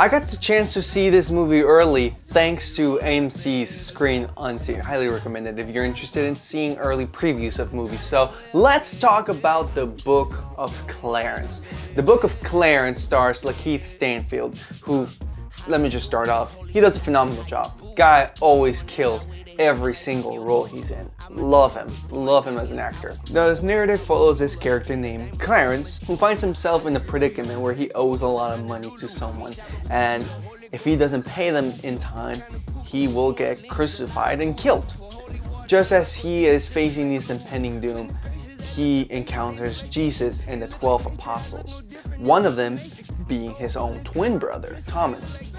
I got the chance to see this movie early thanks to AMC's Screen Unseen. Highly recommend it if you're interested in seeing early previews of movies. So let's talk about the Book of Clarence. The Book of Clarence stars Lakeith Stanfield, who, let me just start off, he does a phenomenal job. Guy always kills every single role he's in. Love him as an actor. The narrative follows this character named Clarence, who finds himself in a predicament where he owes a lot of money to someone, and if he doesn't pay them in time, he will get crucified and killed. Just as he is facing this impending doom, he encounters Jesus and the 12 apostles, one of them being his own twin brother, Thomas.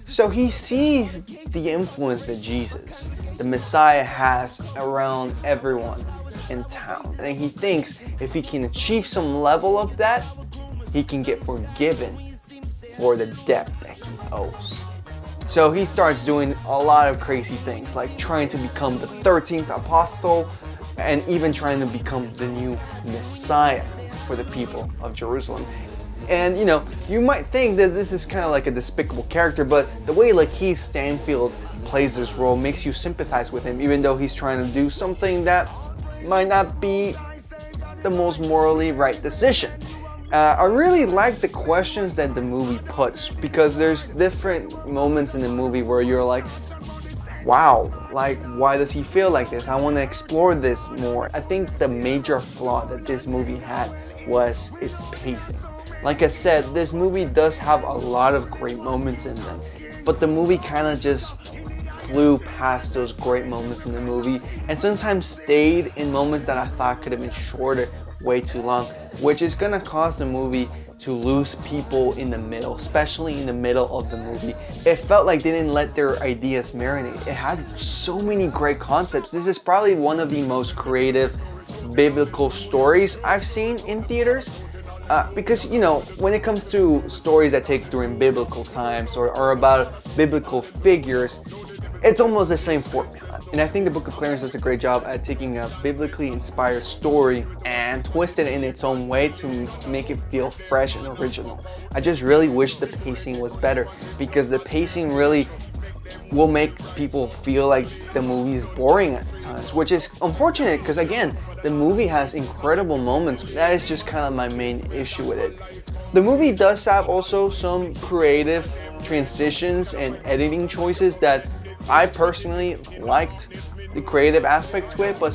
So he sees the influence that Jesus, the Messiah, has around everyone in town. And he thinks if he can achieve some level of that, he can get forgiven for the debt that he owes. So he starts doing a lot of crazy things, like trying to become the 13th apostle and even trying to become the new Messiah for the people of Jerusalem. And you might think that this is kind of like a despicable character, but the way Lakeith Stanfield plays this role makes you sympathize with him, even though he's trying to do something that might not be the most morally right decision. I really like the questions that the movie puts, because there's different moments in the movie where you're like, wow, like, why does he feel like this? I want to explore this more. I think the major flaw that this movie had was its pacing. Like I said, this movie does have a lot of great moments in them, but the movie kind of just flew past those great moments in the movie and sometimes stayed in moments that I thought could have been shorter way too long, which is gonna cause the movie to lose people in the middle, especially in the middle of the movie. It felt like they didn't let their ideas marinate. It had so many great concepts. This is probably one of the most creative biblical stories I've seen in theaters. Because when it comes to stories that take during biblical times or about biblical figures, it's almost the same formula. And I think the Book of Clarence does a great job at taking a biblically inspired story and twist it in its own way to make it feel fresh and original. I just really wish the pacing was better, because the pacing really will make people feel like the movie is boring at times, which is unfortunate because, again, the movie has incredible moments. That is just kind of my main issue with it. The movie does have also some creative transitions and editing choices that I personally liked the creative aspect to it, but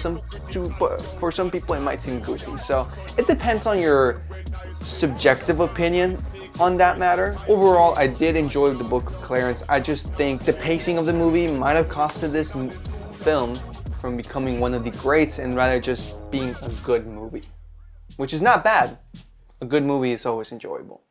for some people it might seem goofy. So it depends on your subjective opinion on that matter. Overall, I did enjoy the Book of Clarence. I just think the pacing of the movie might have costed this film from becoming one of the greats and rather just being a good movie, which is not bad. A good movie is always enjoyable.